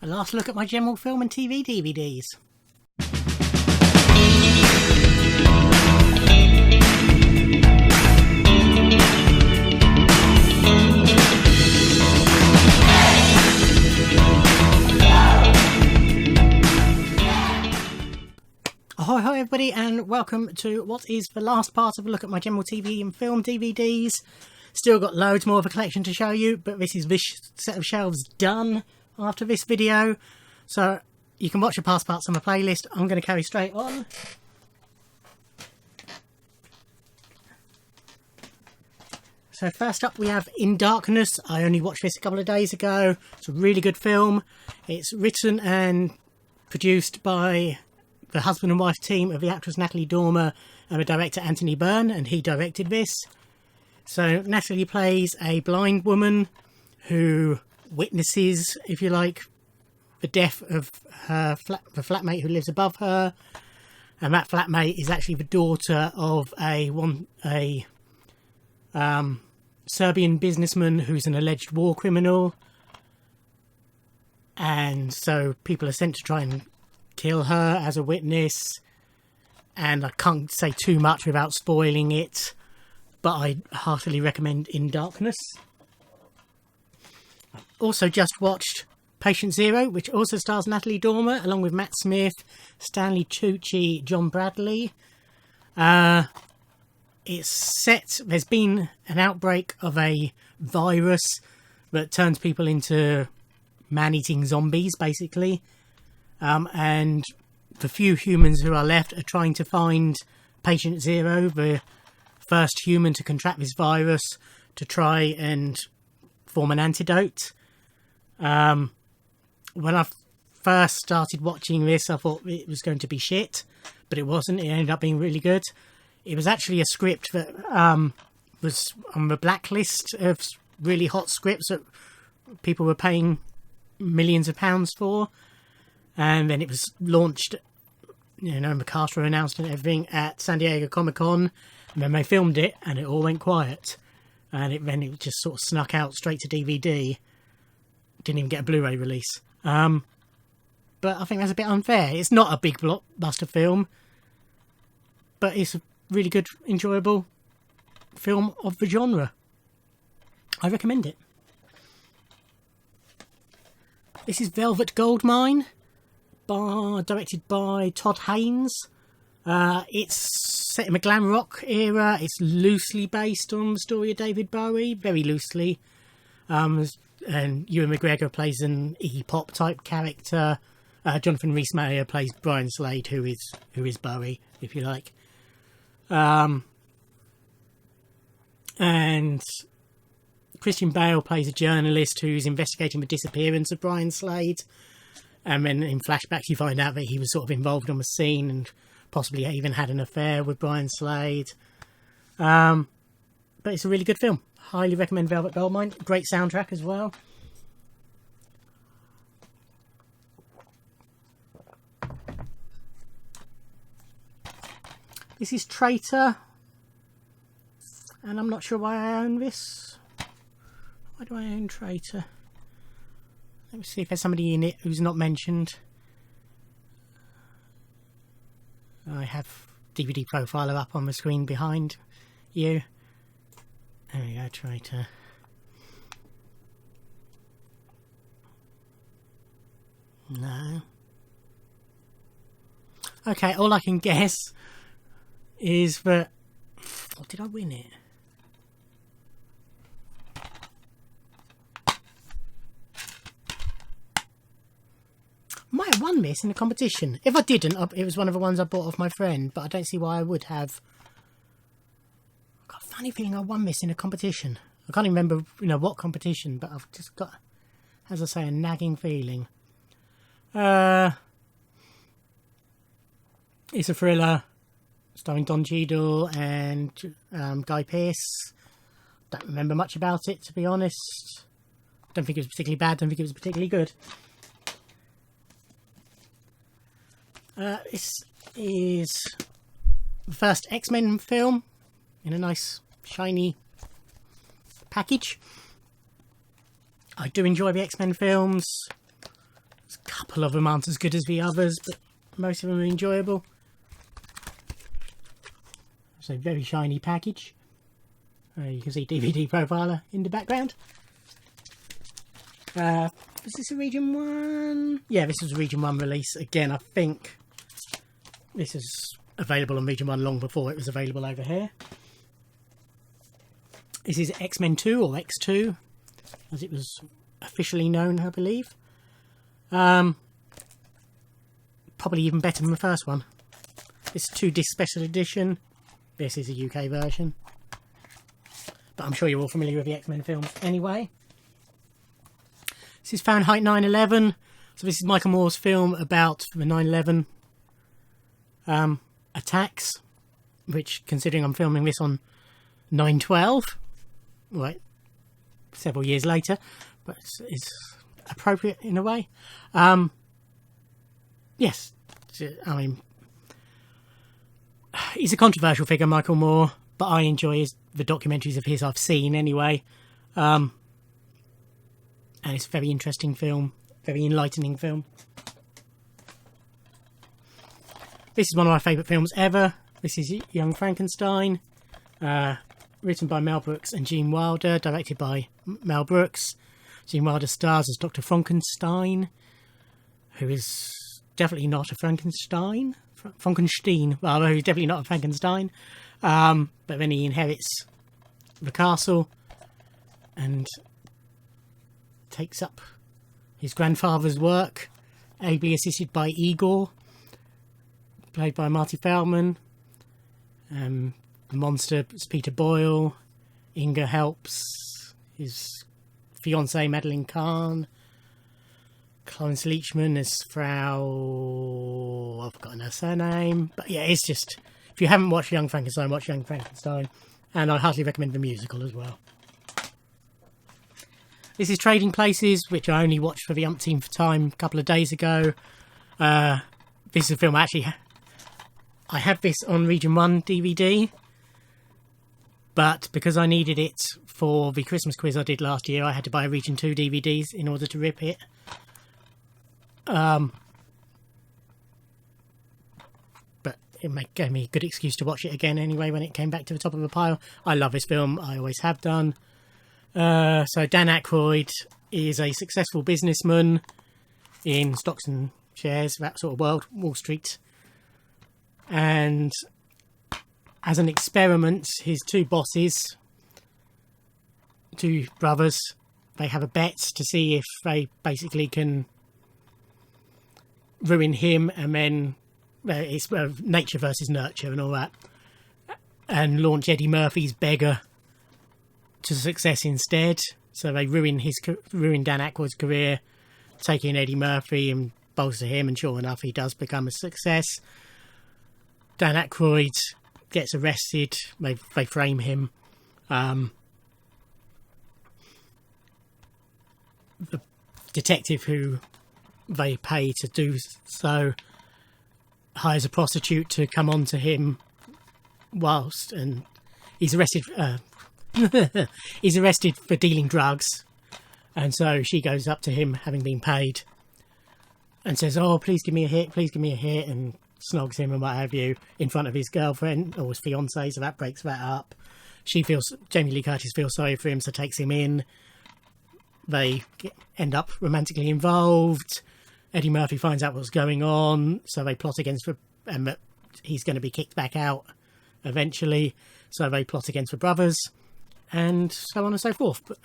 A last look at my general film and TV DVDs. Ahoy, hi everybody, and welcome to what is the last part of a look at my general TV and film DVDs. Still got loads more of a collection to show you, but this is this set of shelves done after this video. So you can watch the past parts on my playlist. I'm going to carry straight on. So first up we have In Darkness. I only watched this a couple of days ago. It's a really good film. It's written and produced by the husband and wife team of the actress Natalie Dormer and the director Anthony Byrne, and he directed this. So Natalie plays a blind woman who witnesses, if you like, the death of her the flatmate who lives above her, and that flatmate is actually the daughter of a Serbian businessman who's an alleged war criminal, and so people are sent to try and kill her as a witness. And I can't say too much without spoiling it, but I heartily recommend In Darkness. I've also just watched Patient Zero, which also stars Natalie Dormer along with Matt Smith, Stanley Tucci, John Bradley. It's set, there's been an outbreak of a virus that turns people into man-eating zombies, basically. And the few humans who are left are trying to find Patient Zero, the first human to contract this virus, to try and form an antidote. When I first started watching this, I thought it was going to be shit, but it wasn't. It ended up being really good. It was actually a script that was on the blacklist of really hot scripts that people were paying millions of pounds for. And then it was launched, you know, MacArthur announced and everything at San Diego Comic-Con. And then they filmed it and it all went quiet. And then it just sort of snuck out straight to DVD. Didn't even get a Blu-ray release. But I think that's a bit unfair. It's not a big blockbuster film, but it's a really good, enjoyable film of the genre. I recommend it. This is Velvet Goldmine, directed by Todd Haynes. It's set in the glam rock era. It's loosely based on the story of David Bowie, very loosely. And Ewan McGregor plays an Iggy Pop type character. Jonathan Rhys-Meyers plays Brian Slade, who is Bowie, if you like. And Christian Bale plays a journalist who's investigating the disappearance of Brian Slade. And then in flashbacks you find out that he was sort of involved on the scene and possibly even had an affair with Brian Slade. But it's a really good film. Highly recommend Velvet Goldmine. Great soundtrack as well. This is Traitor. And I'm not sure why I own this. Why do I own Traitor? Let me see if there's somebody in it who's not mentioned. I have DVD Profiler up on the screen behind you. There we go, Traitor. No. Okay, all I can guess is that... Or did I win it? Might have won this in a competition. If I didn't, it was one of the ones I bought off my friend, but I don't see why I would have. I've got a funny feeling I won this in a competition. I can't even remember, what competition, but I've just got, as I say, a nagging feeling. It's a thriller starring Don Cheadle and Guy Pearce. Don't remember much about it, to be honest. Don't think it was particularly bad, don't think it was particularly good. This is the first X-Men film in a nice shiny package. I do enjoy the X-Men films. It's couple of them aren't as good as the others, but most of them are enjoyable. It's a very shiny package. You can see DVD profiler in the background. Was this a Region 1? Yeah, this was a Region 1 release. Again, I think this is available on Region 1 long before it was available over here. This is XMen II, or X2, as it was officially known, I believe. Probably even better than the first one. It's a 2-disc special edition. This is a UK version. But I'm sure you're all familiar with the X-Men films anyway. This is Fahrenheit 9/11. So this is Michael Moore's film about the 9/11 attacks. Which, considering I'm filming this on 9/12, right, several years later, but it's appropriate in a way. Yes, I mean, he's a controversial figure, Michael Moore, but I enjoy the documentaries of his I've seen anyway. And it's a very interesting film, very enlightening film. This is one of my favourite films ever. This is Young Frankenstein, written by Mel Brooks and Gene Wilder, directed by Mel Brooks. Gene Wilder stars as Dr. Frankenstein, who is definitely not a Frankenstein. Frankenstein, well, he's definitely not a Frankenstein. But then he inherits the castle and takes up his grandfather's work, ably assisted by Igor, played by Marty Feldman. The monster is Peter Boyle. Inga helps. His fiancée Madeline Kahn. Clarence Leachman as Frau... I've forgotten her surname. But yeah, it's just... If you haven't watched Young Frankenstein, watch Young Frankenstein. And I heartily recommend the musical as well. This is Trading Places, which I only watched for the umpteenth time a couple of days ago. This is a film I have this on Region 1 DVD. But because I needed it for the Christmas quiz I did last year, I had to buy Region 2 DVDs in order to rip it. But it gave me a good excuse to watch it again anyway when it came back to the top of the pile. I love this film. I always have done. So Dan Aykroyd is a successful businessman in stocks and shares, that sort of world, Wall Street. And as an experiment, his two bosses, two brothers, they have a bet to see if they basically can ruin him, and then it's nature versus nurture and all that, and launch Eddie Murphy's Beggar to success instead. So they ruin Dan Aykroyd's career, taking Eddie Murphy and bolster him, and sure enough, he does become a success. Dan Aykroyd gets arrested. They frame him. The detective who they pay to do so hires a prostitute to come on to him and he's arrested. He's arrested for dealing drugs, and so she goes up to him, having been paid, and says, "Oh, please give me a hit, and snogs him and what have you in front of his girlfriend or his fiancée, so that breaks that up. Jamie Lee Curtis feels sorry for him, so takes him in. They end up romantically involved. Eddie Murphy finds out what's going on, so they plot against and that he's going to be kicked back out eventually, so they plot against the brothers, and so on and so forth. But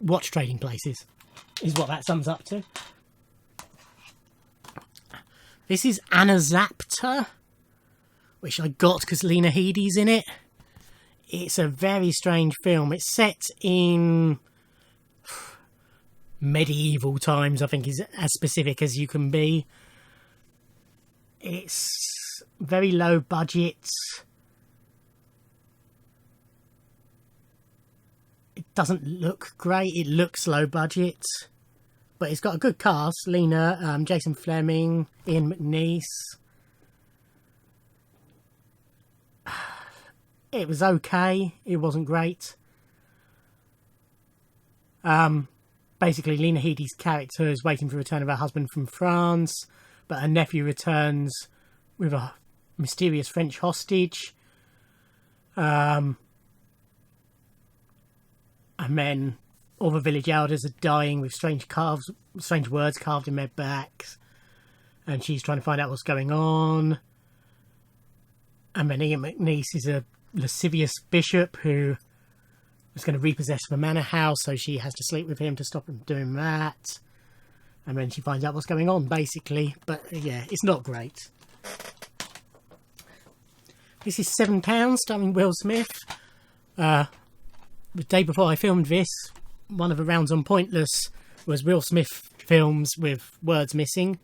watch Trading Places is what that sums up to. This is Adaptor, which I got because Lena Headey's in it. It's a very strange film. It's set in medieval times, I think is as specific as you can be. It's very low budget. It doesn't look great. It looks low budget. But it's got a good cast. Lena, Jason Fleming, Ian McNeice. It was okay. It wasn't great. basically Lena Headey's character is waiting for the return of her husband from France, but her nephew returns with a mysterious French hostage. And then all the village elders are dying with strange words carved in their backs, and she's trying to find out what's going on. And then Ian McNeice is a lascivious bishop who is going to repossess the manor house, so she has to sleep with him to stop him doing that. And then she finds out what's going on, basically. But yeah, it's not great. This is £7, starring Will Smith. The day before I filmed this, one of the rounds on Pointless was Will Smith films with words missing,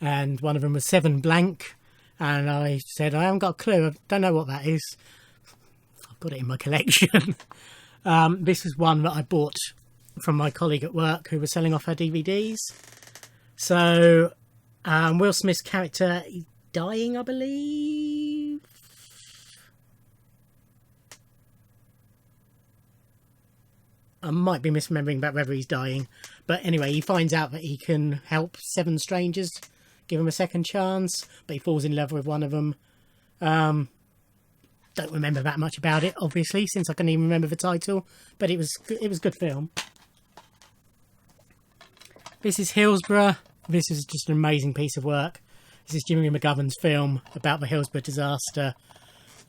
and one of them was 7 blank, and I said, I haven't got a clue, I don't know what that is. I've got it in my collection. This is one that I bought from my colleague at work who was selling off her DVDs. So Will Smith's character is dying, I believe. I might be misremembering about whether he's dying, but anyway, he finds out that he can help 7 strangers, give them a second chance, but he falls in love with one of them. Don't remember that much about it, obviously, since I can't even remember the title, but it was a good film. This is Hillsborough. This is just an amazing piece of work. This is Jimmy McGovern's film about the Hillsborough disaster.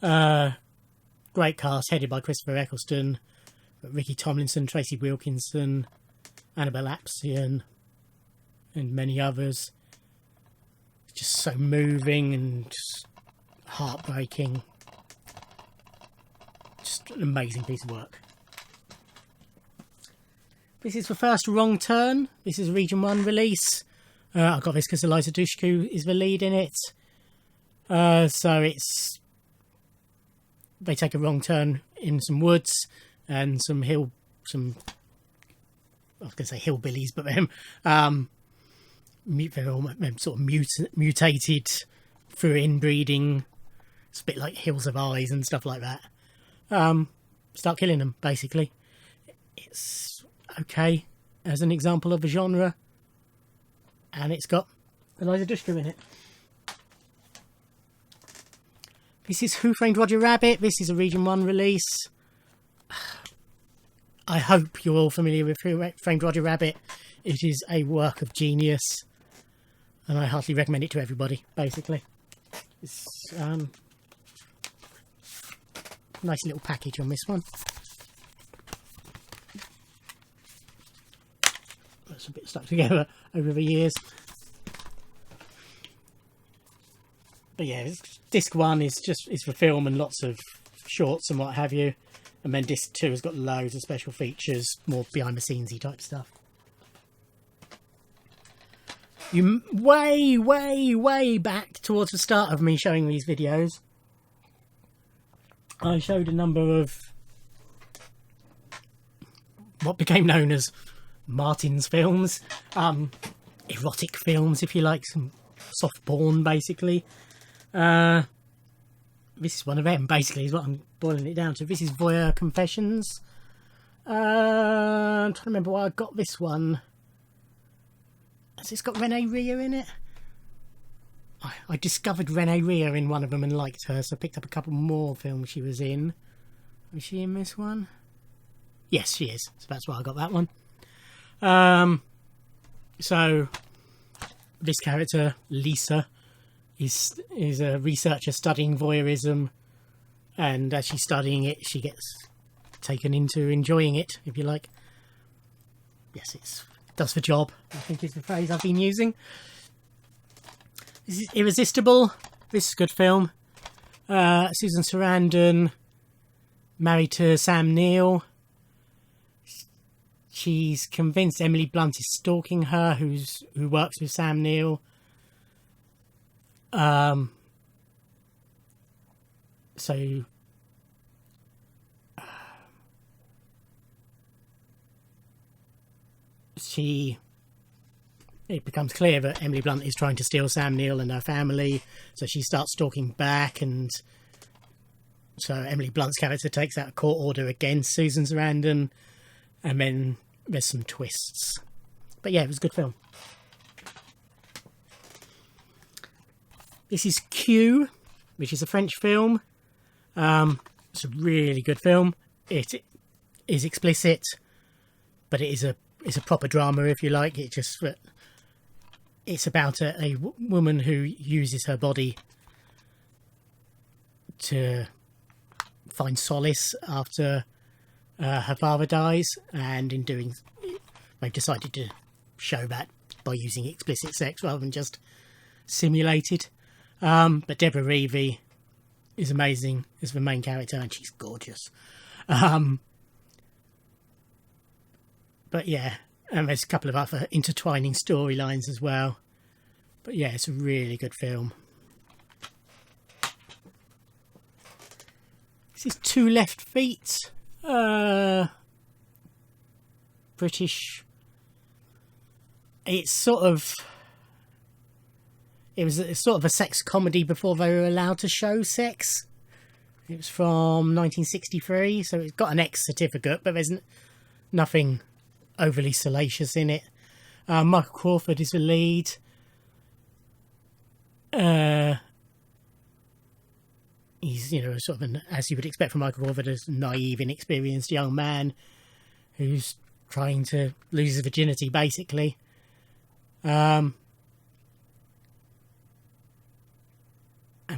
Great cast, headed by Christopher Eccleston, Ricky Tomlinson, Tracy Wilkinson, Annabelle Apsian, and many others. It's just so moving and just heartbreaking. Just an amazing piece of work. This is the first Wrong Turn. This is a Region 1 release. I got this because Eliza Dushku is the lead in it. So it's... They take a wrong turn in some woods and I was going to say hillbillies, but they're sort of mutated through inbreeding. It's a bit like Hills of Eyes and stuff like that. Start killing them, basically. It's okay as an example of a genre, and it's got Eliza Dushku in it. This is Who Framed Roger Rabbit. This is a Region 1 release. I hope you're all familiar with Who Framed Roger Rabbit. It is a work of genius, and I heartily recommend it to everybody, basically. It's nice little package on this one. That's a bit stuck together over the years. But yeah, disc 1 is for film and lots of shorts and what have you. And then disc 2 has got loads of special features, more behind the scenesy type stuff. You way back towards the start of me showing these videos, I showed a number of what became known as Martin's films, erotic films, if you like, some soft porn, basically. This is one of them, basically, is what I'm boiling it down to. This is Voyeur Confessions. I'm trying to remember why I got this one. Has this got Renee Rea in it? I discovered Renee Rea in one of them and liked her, so I picked up a couple more films she was in. Was she in this one? Yes, she is. So that's why I got that one. So this character, Lisa, is a researcher studying voyeurism, and as she's studying it, she gets taken into enjoying it, if you like. Yes, it does the job, I think is the phrase I've been using. This is Irresistible. This is a good film. Susan Sarandon, married to Sam Neill. She's convinced Emily Blunt is stalking her, who works with Sam Neill. So it becomes clear that Emily Blunt is trying to steal Sam Neill and her family, so she starts stalking back, and so Emily Blunt's character takes out a court order against Susan Sarandon, and then there's some twists. But yeah, it was a good film. This is Q, which is a French film. It's a really good film. It is explicit, but it's a proper drama, if you like. It's about a woman who uses her body to find solace after her father dies, and in doing, they've decided to show that by using explicit sex rather than just simulated. But Deborah Reevy is amazing as the main character, and she's gorgeous. But yeah, and there's a couple of other intertwining storylines as well. But yeah, it's a really good film. This is Two Left Feet. British. It's sort of a sex comedy before they were allowed to show sex. It was from 1963, so it's got an X certificate, but there's nothing overly salacious in it. Michael Crawford is the lead. He's, sort of as you would expect from Michael Crawford, a naive, inexperienced young man who's trying to lose his virginity, basically. And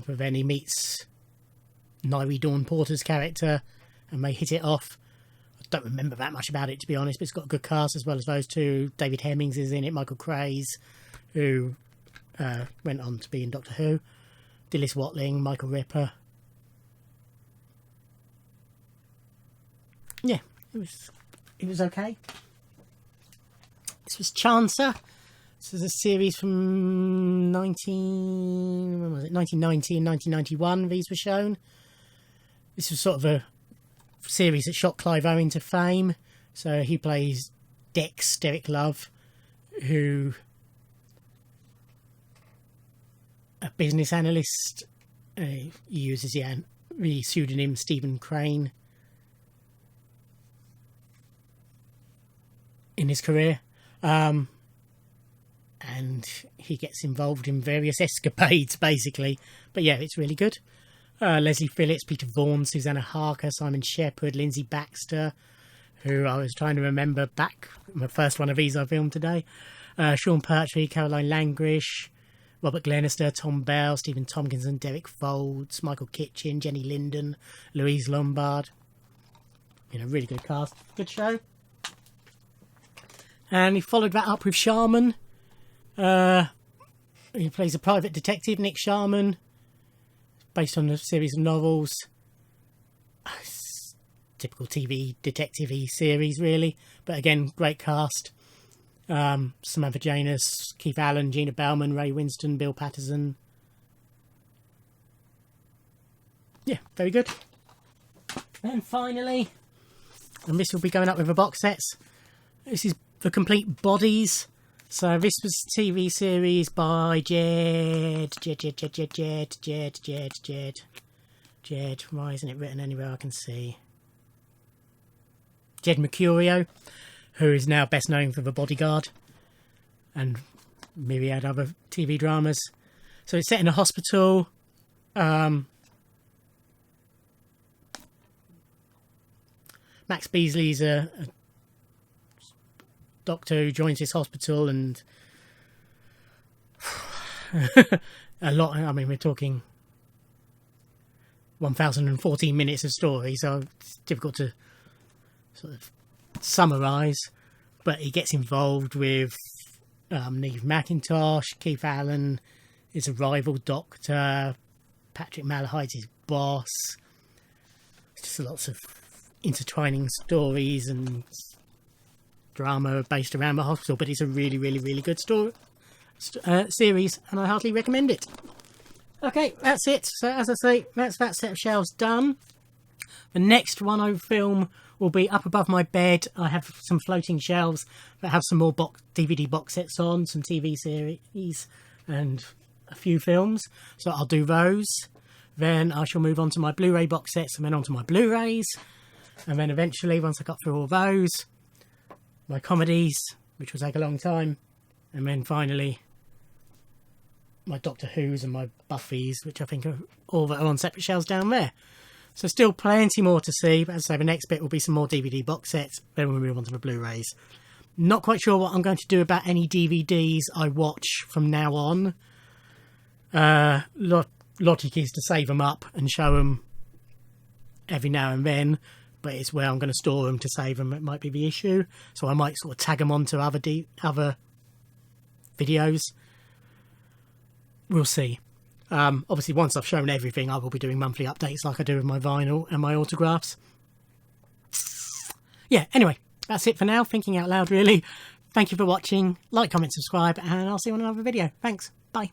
then he meets Nairi Dawn Porter's character, and they hit it off. I don't remember that much about it, to be honest, but it's got a good cast as well as those two. David Hemmings is in it, Michael Craze, who went on to be in Doctor Who, Dilys Watling, Michael Ripper. Yeah, it was okay. This was Chancer. This is a series from 1990 and 1991. These were shown. This was sort of a series that shot Clive Owen to fame. So he plays Derek Love, who, a business analyst, he uses the pseudonym Stephen Crane in his career. And he gets involved in various escapades, basically. But yeah, it's really good. Leslie Phillips, Peter Vaughan, Susanna Harker, Simon Shepherd, Lindsay Baxter, who I was trying to remember back, the first one of these I filmed today. Sean Pertwee, Caroline Langrish, Robert Glenister, Tom Bell, Stephen Tompkinson, Derek Folds, Michael Kitchen, Jenny Linden, Louise Lombard. Really good cast. Good show. And he followed that up with Charmin. He plays a private detective, Nick Charmin, based on a series of novels. Typical TV detective-y series, really. But again, great cast. Samantha Janus, Keith Allen, Gina Bellman, Ray Winston, Bill Patterson. Yeah, very good. And finally, and this will be going up with the box sets, this is The Complete Bodies. So this was a TV series by Jed. Why isn't it written anywhere I can see? Jed Mercurio, who is now best known for The Bodyguard and myriad other TV dramas. So it's set in a hospital. Max Beasley's a doctor who joins this hospital, and a lot. I mean, we're talking 1,014 minutes of story, so it's difficult to sort of summarise. But he gets involved with Neve McIntosh. Keith Allen is a rival doctor. Patrick Malahide is his boss. It's just lots of intertwining stories and drama based around the hospital, but it's a really, really, really good series, and I heartily recommend it. Okay, that's it. So as I say, that's that set of shelves done. The next one I film will be up above my bed. I have some floating shelves that have some more DVD box sets on, some TV series and a few films, so I'll do those. Then I shall move on to my Blu-ray box sets, and then on to my Blu-rays, and then eventually, once I got through all those, my comedies, which will take a long time, and then finally my Doctor Who's and my Buffy's, which I think are all that are on separate shelves down there. So still plenty more to see, but as I say, the next bit will be some more DVD box sets, then we'll move on to the Blu-rays. Not quite sure what I'm going to do about any DVDs I watch from now on. Logic is to save them up and show them every now and then, but it's where I'm going to store them to save them that might be the issue. So I might sort of tag them onto other videos. We'll see. Obviously, once I've shown everything, I will be doing monthly updates like I do with my vinyl and my autographs. Yeah, anyway, that's it for now. Thinking out loud, really. Thank you for watching. Like, comment, subscribe, and I'll see you on another video. Thanks. Bye.